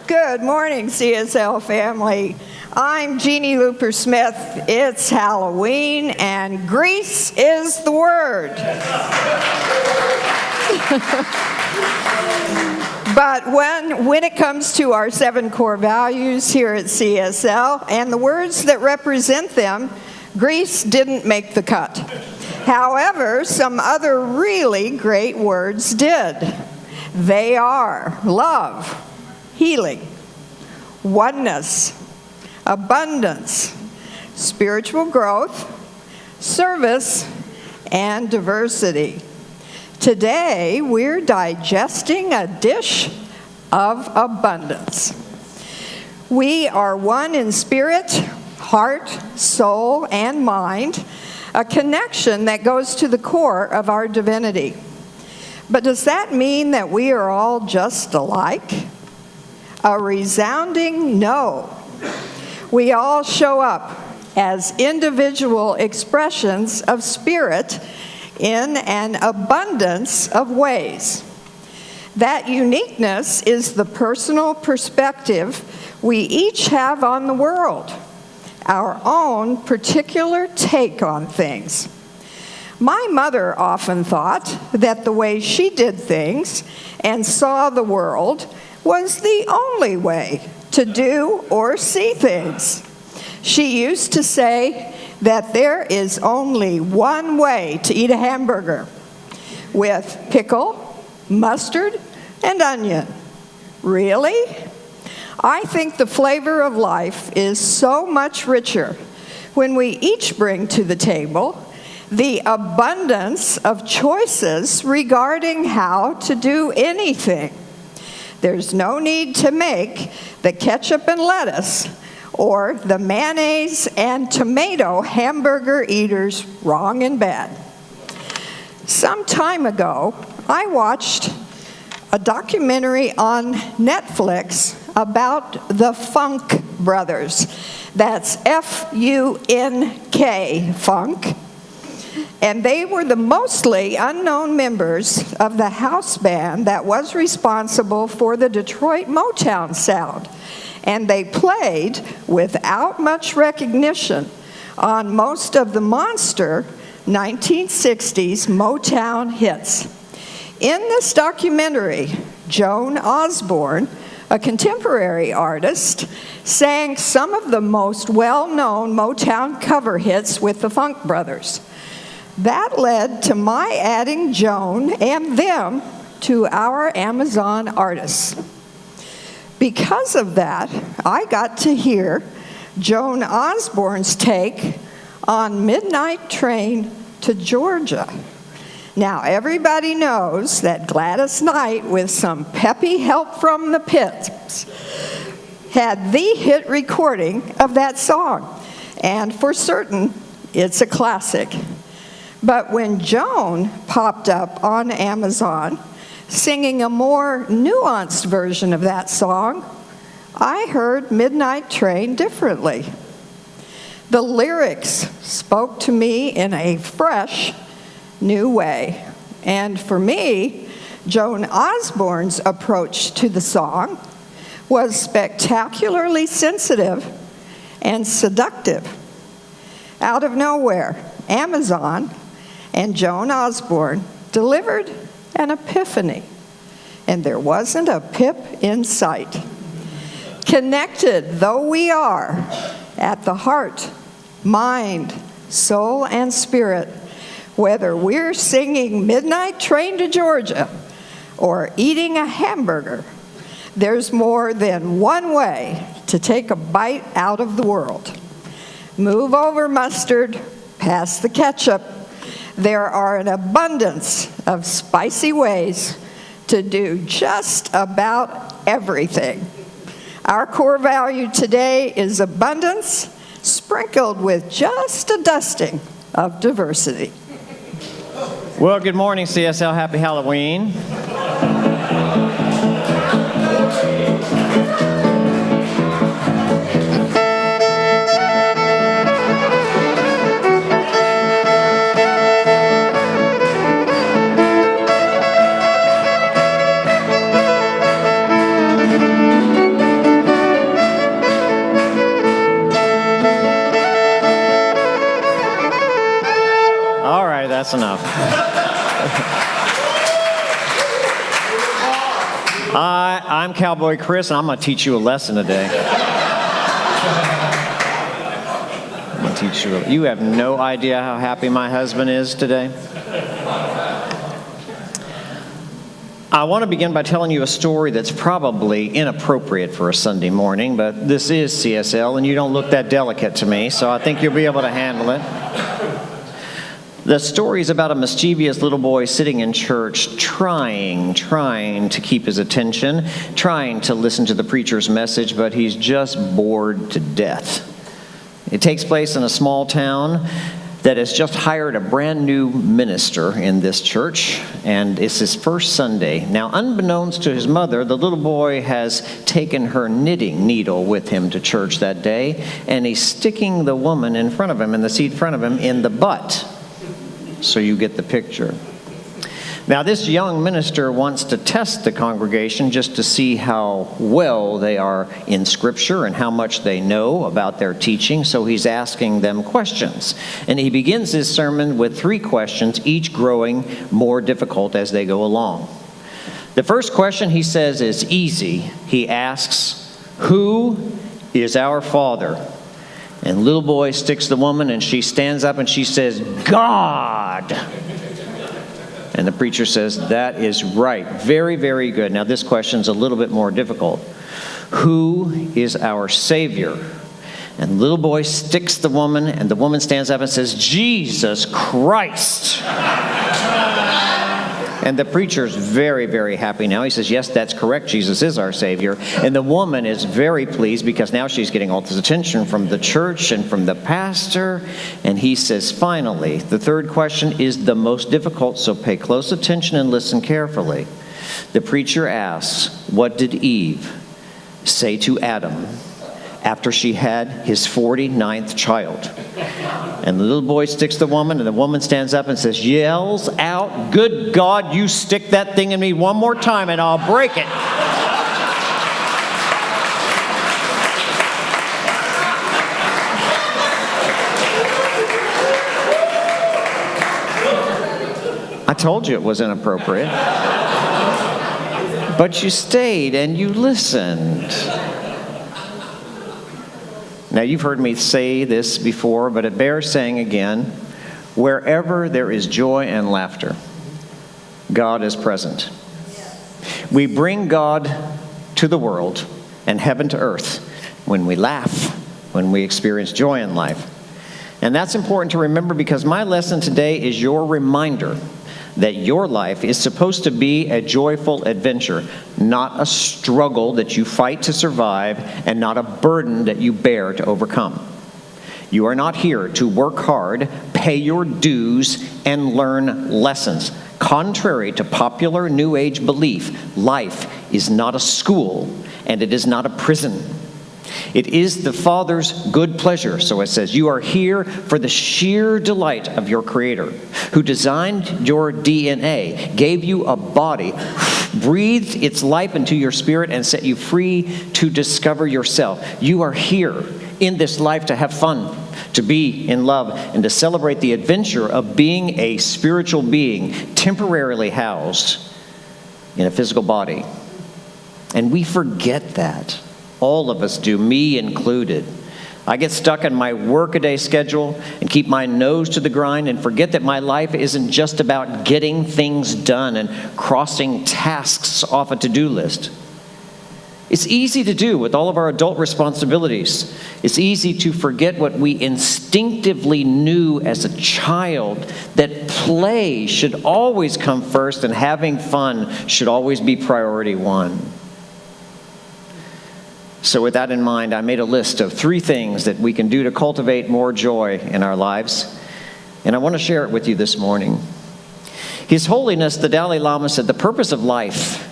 Good morning, CSL family. I'm Jeannie Looper Smith. It's Halloween, and Grease is the word. But when it comes to our 7 core values here at CSL and the words that represent them, Grease didn't make the cut. However, some other really great words did. They are love, healing, oneness, abundance, spiritual growth, service, and diversity. Today, we're digesting a dish of abundance. We are one in spirit, heart, soul, and mind, a connection that goes to the core of our divinity. But does that mean that we are all just alike? A resounding no. We all show up as individual expressions of spirit in an abundance of ways. That uniqueness is the personal perspective we each have on the world, our own particular take on things. My mother often thought that the way she did things and saw the world was the only way to do or see things. She used to say that there is only one way to eat a hamburger, with pickle, mustard, and onion. Really? I think the flavor of life is so much richer when we each bring to the table the abundance of choices regarding how to do anything. There's no need to make the ketchup and lettuce or the mayonnaise and tomato hamburger eaters wrong and bad. Some time ago, I watched a documentary on Netflix about the Funk Brothers. That's F-U-N-K, Funk. And they were the mostly unknown members of the house band that was responsible for the Detroit Motown sound. And they played without much recognition on most of the monster 1960s Motown hits. In this documentary, Joan Osborne, a contemporary artist, sang some of the most well-known Motown cover hits with the Funk Brothers. That led to my adding Joan and them to our Amazon artists. Because of that, I got to hear Joan Osborne's take on Midnight Train to Georgia. Now, everybody knows that Gladys Knight, with some peppy help from the Pits, had the hit recording of that song. And for certain, it's a classic. But when Joan popped up on Amazon singing a more nuanced version of that song, I heard Midnight Train differently. The lyrics spoke to me in a fresh, new way. And for me, Joan Osborne's approach to the song was spectacularly sensitive and seductive. Out of nowhere, Amazon and Joan Osborne delivered an epiphany, and there wasn't a pip in sight. Connected though we are at the heart, mind, soul, and spirit, whether we're singing Midnight Train to Georgia or eating a hamburger, there's more than one way to take a bite out of the world. Move over mustard, pass the ketchup. There are an abundance of spicy ways to do just about everything. Our core value today is abundance, sprinkled with just a dusting of diversity. Well, good morning, CSL. Happy Halloween. That's enough. I'm Cowboy Chris, and I'm going to teach you a lesson today. I'm going to teach you. You have no idea how happy my husband is today. I want to begin by telling you a story that's probably inappropriate for a Sunday morning, but this is CSL, and you don't look that delicate to me, so I think you'll be able to handle it. The story is about a mischievous little boy sitting in church, trying to keep his attention, trying to listen to the preacher's message, but he's just bored to death. It takes place in a small town that has just hired a brand new minister in this church, and it's his first Sunday. Now, unbeknownst to his mother, the little boy has taken her knitting needle with him to church that day, and he's sticking the woman in front of him, in the seat in front of him, in the butt. So you get the picture. Now, this young minister wants to test the congregation just to see how well they are in Scripture and how much they know about their teaching, so he's asking them questions. And he begins his sermon with 3 questions, each growing more difficult as they go along. The first question, he says, is easy. He asks, "Who is our Father?" And little boy sticks the woman, and she stands up and she says, "God." And the preacher says, "That is right. Very, very good." Now this question's a little bit more difficult. "Who is our Savior?" And little boy sticks the woman, and the woman stands up and says, "Jesus Christ." And the preacher's very, very happy now. He says, "Yes, that's correct. Jesus is our Savior." And the woman is very pleased because now she's getting all this attention from the church and from the pastor. And he says, finally, the third question is the most difficult, so pay close attention and listen carefully. The preacher asks, "What did Eve say to Adam after she had his 49th child?" And the little boy sticks the woman, and the woman stands up and yells out, "Good God, you stick that thing in me one more time and I'll break it." I told you it was inappropriate. But you stayed and you listened. Now, you've heard me say this before, but it bears saying again. Wherever there is joy and laughter, God is present. We bring God to the world and heaven to earth when we laugh, when we experience joy in life. And that's important to remember because my lesson today is your reminder that your life is supposed to be a joyful adventure, not a struggle that you fight to survive and not a burden that you bear to overcome. You are not here to work hard, pay your dues, and learn lessons. Contrary to popular New Age belief, life is not a school and it is not a prison. It is the Father's good pleasure. So it says, you are here for the sheer delight of your Creator, who designed your DNA, gave you a body, breathed its life into your spirit, and set you free to discover yourself. You are here in this life to have fun, to be in love, and to celebrate the adventure of being a spiritual being temporarily housed in a physical body. And we forget that. All of us do, me included. I get stuck in my workaday schedule and keep my nose to the grind and forget that my life isn't just about getting things done and crossing tasks off a to-do list. It's easy to do with all of our adult responsibilities. It's easy to forget what we instinctively knew as a child, that play should always come first and having fun should always be priority one. So with that in mind, I made a list of 3 things that we can do to cultivate more joy in our lives, and I want to share it with you this morning. His Holiness, the Dalai Lama, said the purpose of life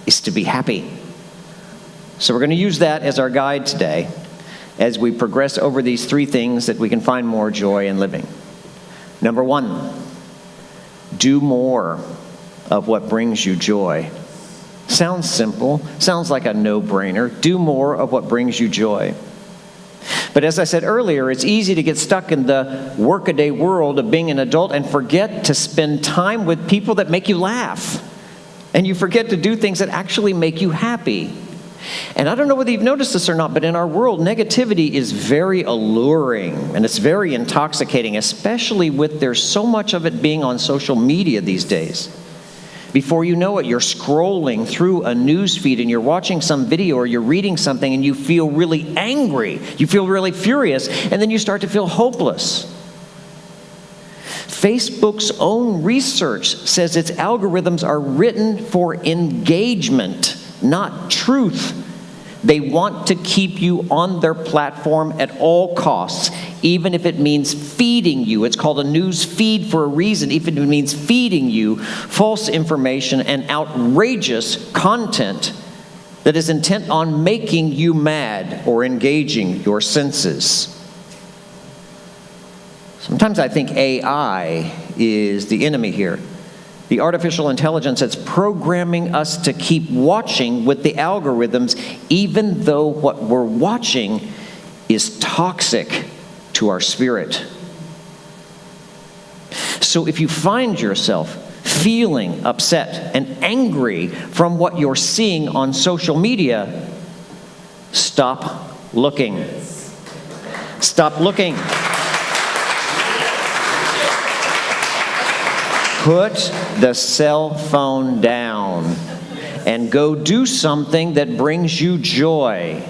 is to be happy. So we're going to use that as our guide today as we progress over these 3 things that we can find more joy in living. Number 1, do more of what brings you joy. Sounds simple, sounds like a no-brainer. Do more of what brings you joy. But as I said earlier, it's easy to get stuck in the workaday world of being an adult and forget to spend time with people that make you laugh. And you forget to do things that actually make you happy. And I don't know whether you've noticed this or not, but in our world, negativity is very alluring and it's very intoxicating, especially with there's so much of it being on social media these days. Before you know it, you're scrolling through a news feed and you're watching some video or you're reading something and you feel really angry. You feel really furious, and then you start to feel hopeless. Facebook's own research says its algorithms are written for engagement, not truth. They want to keep you on their platform at all costs, even if it means feeding you. It's called a news feed for a reason. Even if it means feeding you false information and outrageous content that is intent on making you mad or engaging your senses. Sometimes I think AI is the enemy here. The artificial intelligence that's programming us to keep watching with the algorithms, even though what we're watching is toxic to our spirit. So if you find yourself feeling upset and angry from what you're seeing on social media, stop looking. Stop looking. Put the cell phone down and go do something that brings you joy.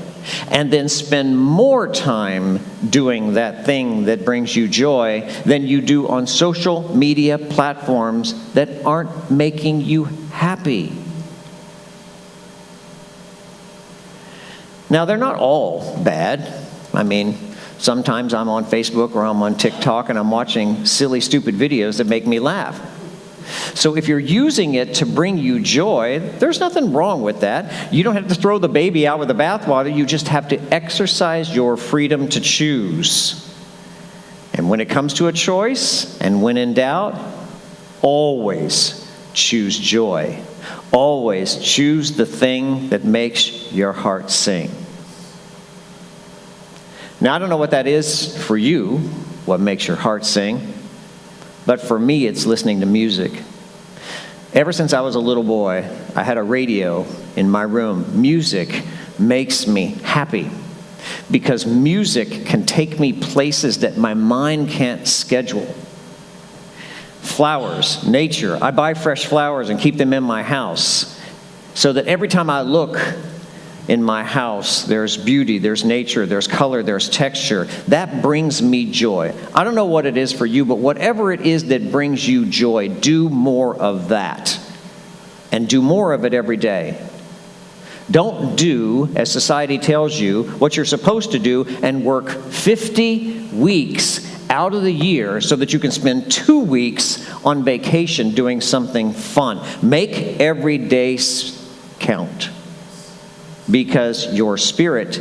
And then spend more time doing that thing that brings you joy than you do on social media platforms that aren't making you happy. Now, they're not all bad. I mean, sometimes I'm on Facebook or I'm on TikTok and I'm watching silly, stupid videos that make me laugh. So if you're using it to bring you joy, there's nothing wrong with that. You don't have to throw the baby out with the bathwater. You just have to exercise your freedom to choose. And when it comes to a choice, and when in doubt, always choose joy. Always choose the thing that makes your heart sing. Now, I don't know what that is for you, what makes your heart sing. But for me, it's listening to music. Ever since I was a little boy, I had a radio in my room. Music makes me happy because music can take me places that my mind can't schedule. Flowers, nature. I buy fresh flowers and keep them in my house so that every time I look in my house, there's beauty, there's nature, there's color, there's texture. That brings me joy. I don't know what it is for you, but whatever it is that brings you joy, do more of that. And do more of it every day. Don't do, as society tells you, what you're supposed to do and work 50 weeks out of the year so that you can spend 2 weeks on vacation doing something fun. Make every day count. Because your spirit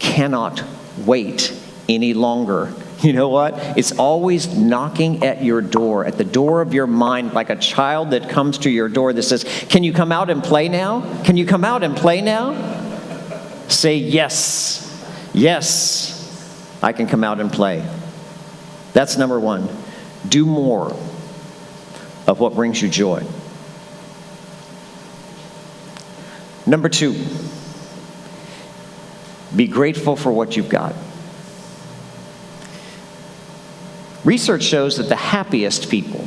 cannot wait any longer. You know what? It's always knocking at your door, at the door of your mind, like a child that comes to your door that says, "Can you come out and play now? Can you come out and play now?" Say, "Yes, yes, I can come out and play." That's number one. Do more of what brings you joy. Number two. Be grateful for what you've got. Research shows that the happiest people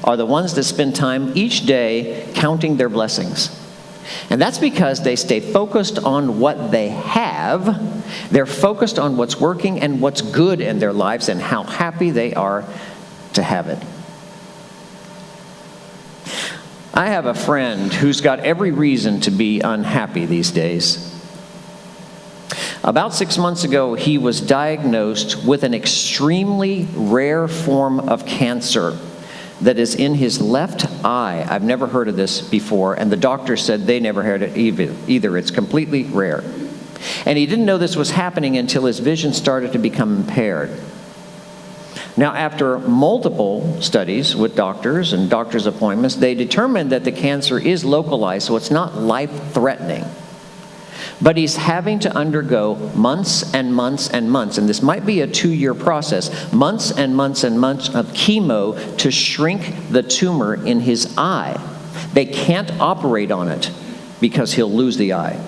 are the ones that spend time each day counting their blessings. And that's because they stay focused on what they have. They're focused on what's working and what's good in their lives and how happy they are to have it. I have a friend who's got every reason to be unhappy these days. About 6 months ago, he was diagnosed with an extremely rare form of cancer that is in his left eye. I've never heard of this before, and the doctor said they never heard it either. It's completely rare. And he didn't know this was happening until his vision started to become impaired. Now, after multiple studies with doctors and doctor's appointments, they determined that the cancer is localized, so it's not life-threatening. But he's having to undergo months and months and months, and this might be a 2-year process, months and months and months of chemo to shrink the tumor in his eye. They can't operate on it because he'll lose the eye.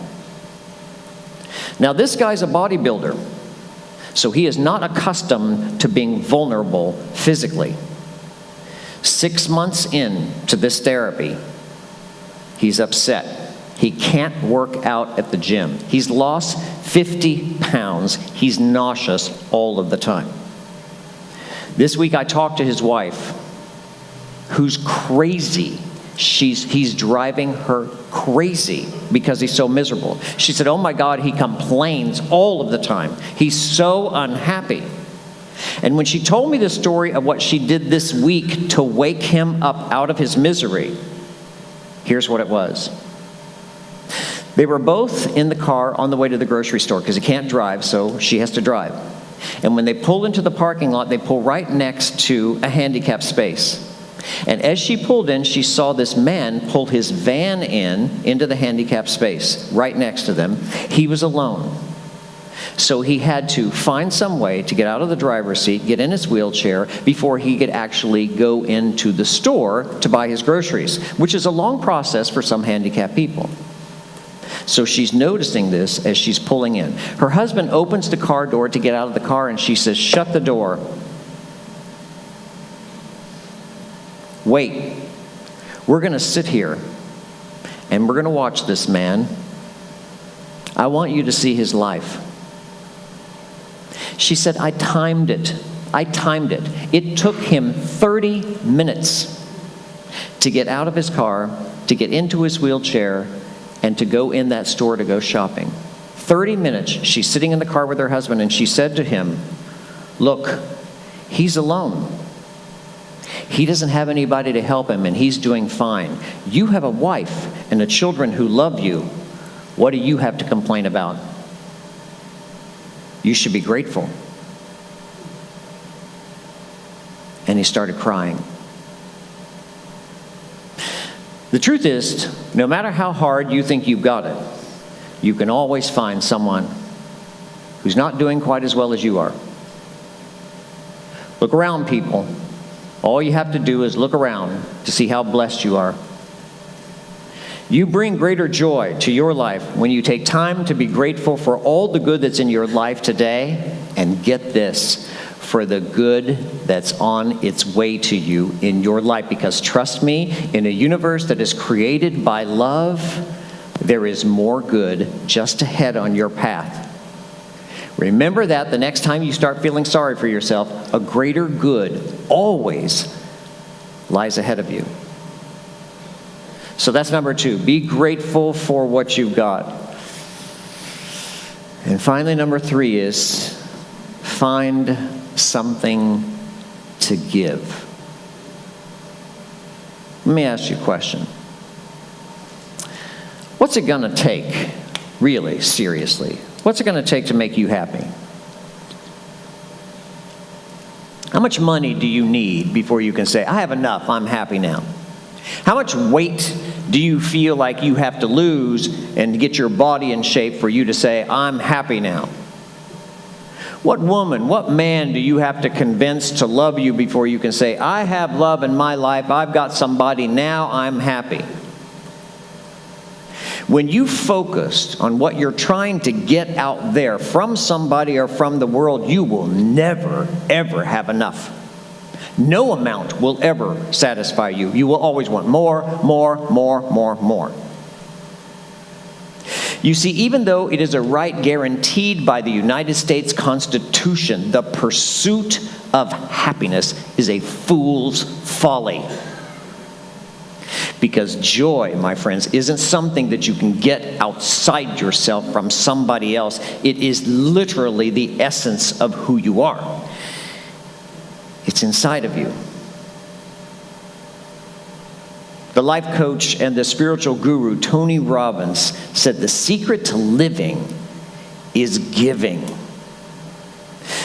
Now, this guy's a bodybuilder, so he is not accustomed to being vulnerable physically. 6 months in to this therapy, he's upset. He can't work out at the gym. He's lost 50 pounds. He's nauseous all of the time. This week I talked to his wife, who's crazy. He's driving her crazy because he's so miserable. She said, oh my God, he complains all of the time. He's so unhappy. And when she told me the story of what she did this week to wake him up out of his misery, here's what it was. They were both in the car on the way to the grocery store because he can't drive, so she has to drive. And when they pull into the parking lot, they pull right next to a handicap space. And as she pulled in, she saw this man pull his van into the handicap space right next to them. He was alone. So he had to find some way to get out of the driver's seat, get in his wheelchair, before he could actually go into the store to buy his groceries, which is a long process for some handicapped people. So she's noticing this as she's pulling in. Her husband opens the car door to get out of the car, and she says, shut the door. Wait. We're going to sit here, and we're going to watch this man. I want you to see his life. She said, I timed it. It took him 30 minutes to get out of his car, to get into his wheelchair, and to go in that store to go shopping. 30 minutes, she's sitting in the car with her husband, and she said to him, look, he's alone. He doesn't have anybody to help him, and he's doing fine. You have a wife and children who love you. What do you have to complain about? You should be grateful. And he started crying. The truth is, no matter how hard you think you've got it, you can always find someone who's not doing quite as well as you are. Look around, people. All you have to do is look around to see how blessed you are. You bring greater joy to your life when you take time to be grateful for all the good that's in your life today, and get this, for the good that's on its way to you in your life. Because trust me, in a universe that is created by love, there is more good just ahead on your path. Remember that the next time you start feeling sorry for yourself, a greater good always lies ahead of you. So that's number 2. Be grateful for what you've got. And finally, number 3 is find something to give. Let me ask you a question. What's it going to take, really, seriously? What's it going to take to make you happy? How much money do you need before you can say, I have enough, I'm happy now? How much weight do you feel like you have to lose and get your body in shape for you to say, I'm happy now? What woman, what man do you have to convince to love you before you can say, I have love in my life, I've got somebody, now I'm happy? When you focused on what you're trying to get out there from somebody or from the world, you will never, ever have enough. No amount will ever satisfy you. You will always want more. You see, even though it is a right guaranteed by the United States Constitution, the pursuit of happiness is a fool's folly. Because joy, my friends, isn't something that you can get outside yourself from somebody else. It is literally the essence of who you are. It's inside of you. The life coach and the spiritual guru, Tony Robbins, said the secret to living is giving.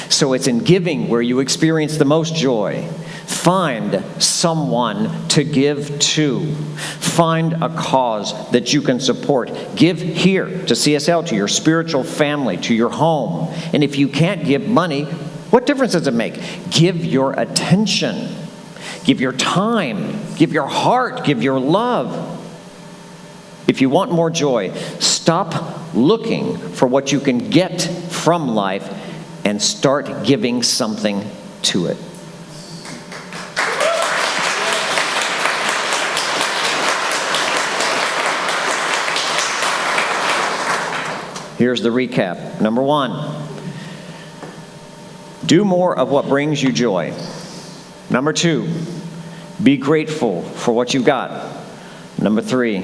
So it's in giving where you experience the most joy. Find someone to give to. Find a cause that you can support. Give here to CSL, to your spiritual family, to your home. And if you can't give money, what difference does it make? Give your attention. Give your time. Give your heart. Give your love. If you want more joy, stop looking for what you can get from life and start giving something to it. Here's the recap. Number 1, do more of what brings you joy. Number 2, be grateful for what you've got. Number 3,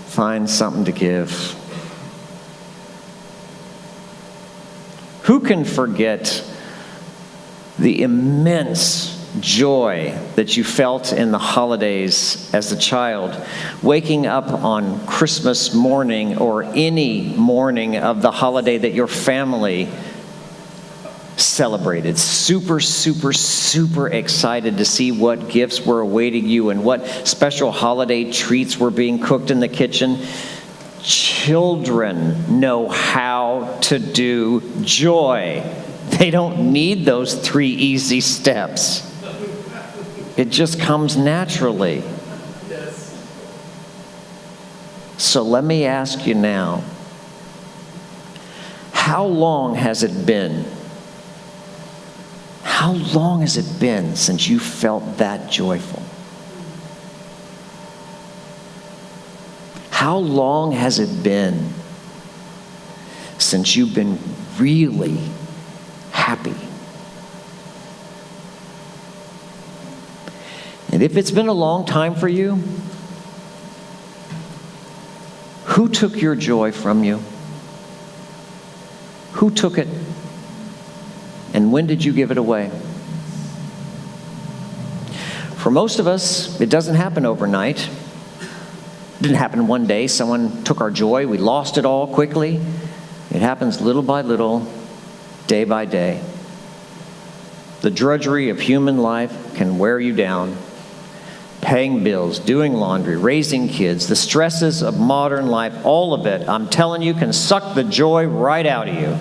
find something to give. Who can forget the immense joy that you felt in the holidays as a child, waking up on Christmas morning or any morning of the holiday that your family celebrated, super, super, super excited to see what gifts were awaiting you and what special holiday treats were being cooked in the kitchen? Children know how to do joy. They don't need those 3 easy steps. It just comes naturally. So let me ask you now, how long has it been? How long has it been since you felt that joyful? How long has it been since you've been really happy? And if it's been a long time for you, who took your joy from you? Who took it? And when did you give it away? For most of us, it doesn't happen overnight. It didn't happen one day. Someone took our joy. We lost it all quickly. It happens little by little, day by day. The drudgery of human life can wear you down. Paying bills, doing laundry, raising kids, the stresses of modern life, all of it, I'm telling you, can suck the joy right out of you.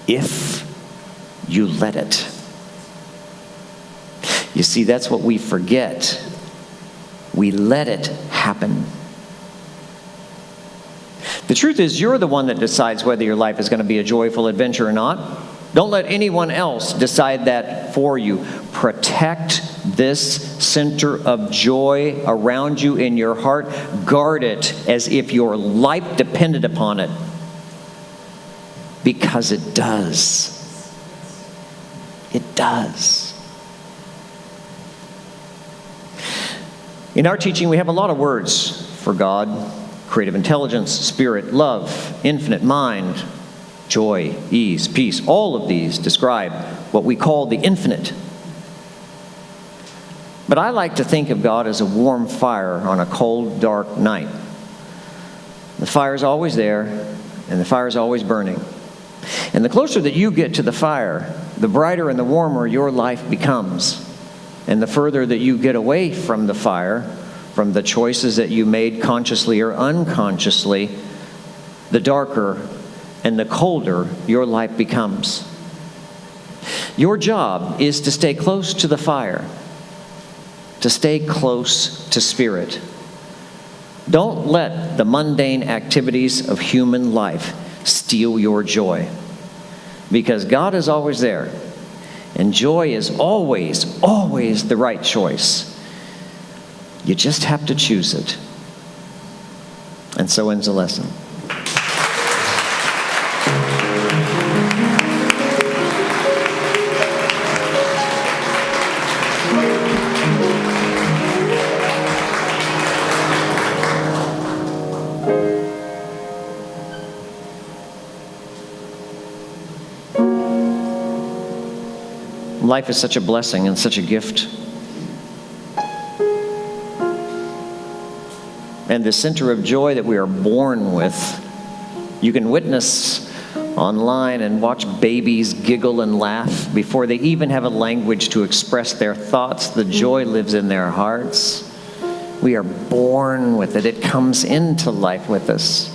If you let it. You see, that's what we forget. We let it happen. The truth is, you're the one that decides whether your life is going to be a joyful adventure or not. Don't let anyone else decide that for you. Protect this center of joy around you in your heart. Guard it as if your life depended upon it. Because it does. It does. In our teaching, we have a lot of words for God: creative intelligence, spirit, love, infinite mind, joy, ease, peace. All of these describe what we call the infinite. But I like to think of God as a warm fire on a cold, dark night. The fire's always there, and the fire's always burning. And the closer that you get to the fire, the brighter and the warmer your life becomes. And the further that you get away from the fire, from the choices that you made consciously or unconsciously, the darker and the colder your life becomes. Your job is to stay close to the fire, to stay close to spirit. Don't let the mundane activities of human life steal your joy, because God is always there, and joy is always, always the right choice. You just have to choose it. And so ends the lesson. Life is such a blessing and such a gift. And the center of joy that we are born with, you can witness online and watch babies giggle and laugh before they even have a language to express their thoughts. The joy lives in their hearts. We are born with it. It comes into life with us.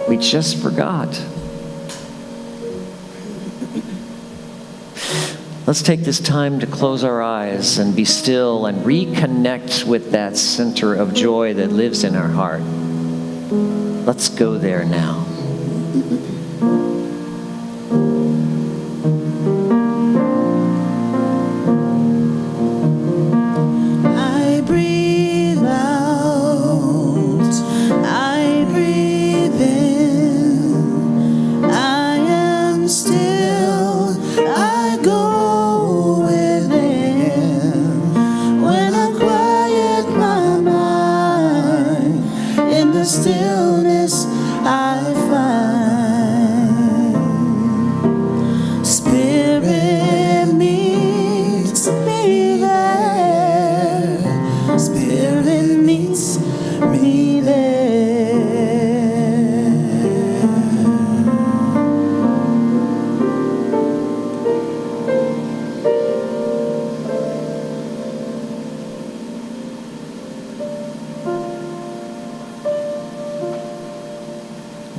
We just forgot. Let's take this time to close our eyes and be still and reconnect with that center of joy that lives in our heart. Let's go there now. I breathe out, I breathe in, I am still, I go within. When I quiet my mind, in the stillness I find. Spirit meets me there. Spirit meets me there.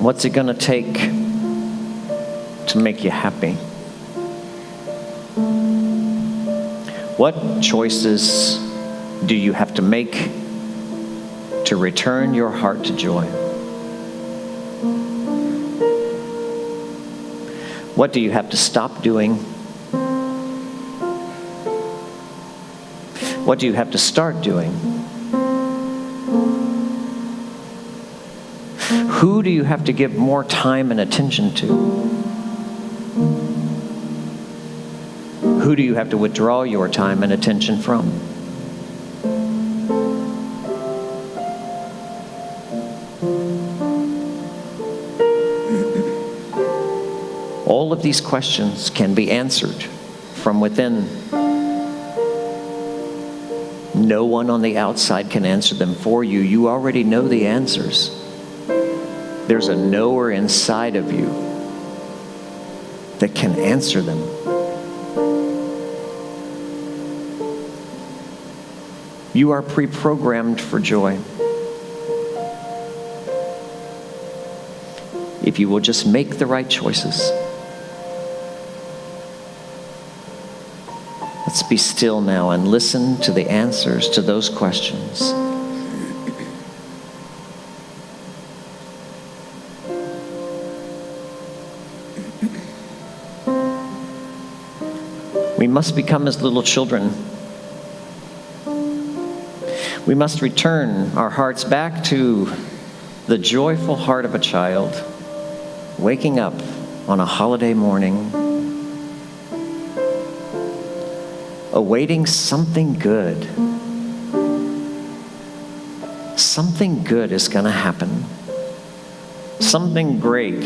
What's it going to take to make you happy? What choices do you have to make to return your heart to joy? What do you have to stop doing? What do you have to start doing? Who do you have to give more time and attention to? Who do you have to withdraw your time and attention from? All of these questions can be answered from within. No one on the outside can answer them for you. You already know the answers. There's a knower inside of you that can answer them. You are pre-programmed for joy. If you will just make the right choices. Let's be still now and listen to the answers to those questions. We must become as little children. We must return our hearts back to the joyful heart of a child, waking up on a holiday morning, awaiting something good. Something good is going to happen. Something great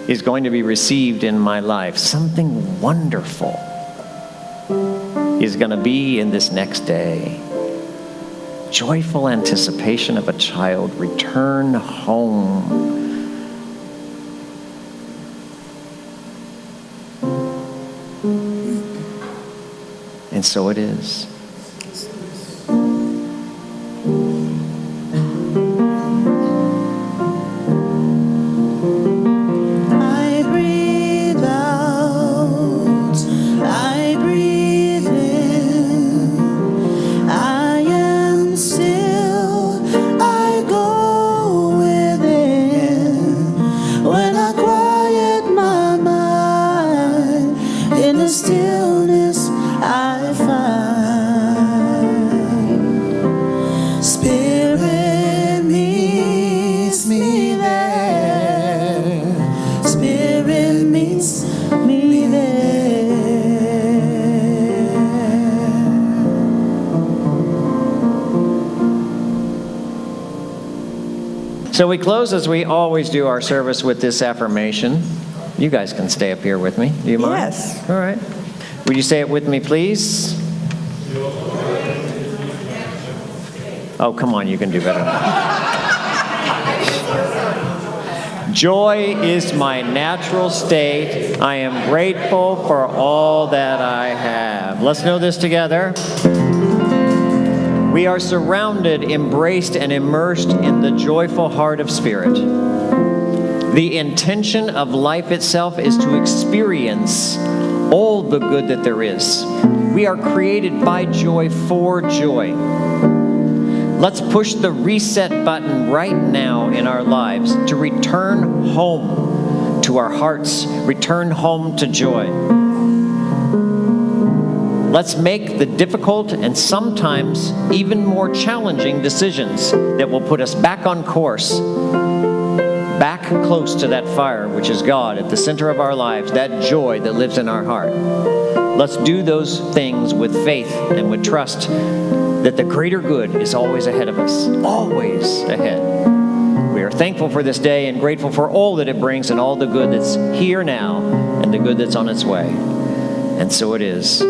is going to be received in my life. Something wonderful is going to be in this next day. Joyful anticipation of a child return home. And so it is. I breathe out, I breathe in, I am still, I go within. When I quiet my mind, in the stillness I find. Spirit meets me there. Spirit meets me there. So we close as we always do our service with this affirmation. You guys can stay up here with me. Do you mind? Yes. All right. Would you say it with me, please? Oh, come on, you can do better than that. Joy is my natural state. I am grateful for all that I have. Let's know this together. We are surrounded, embraced, and immersed in the joyful heart of Spirit. The intention of life itself is to experience all the good that there is. We are created by joy for joy. Let's push the reset button right now in our lives to return home to our hearts, return home to joy. Let's make the difficult and sometimes even more challenging decisions that will put us back on course, back close to that fire, which is God at the center of our lives, that joy that lives in our heart. Let's do those things with faith and with trust that the greater good is always ahead of us, always ahead. We are thankful for this day and grateful for all that it brings and all the good that's here now and the good that's on its way. And so it is.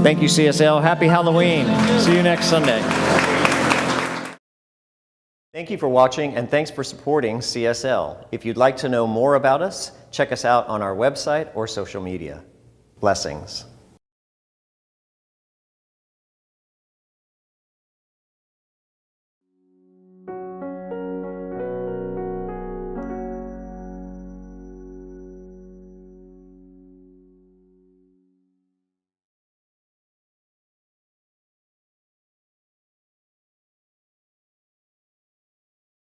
Thank you, CSL. Happy Halloween. See you next Sunday. Thank you for watching, and thanks for supporting CSL. If you'd like to know more about us, check us out on our website or social media. Blessings.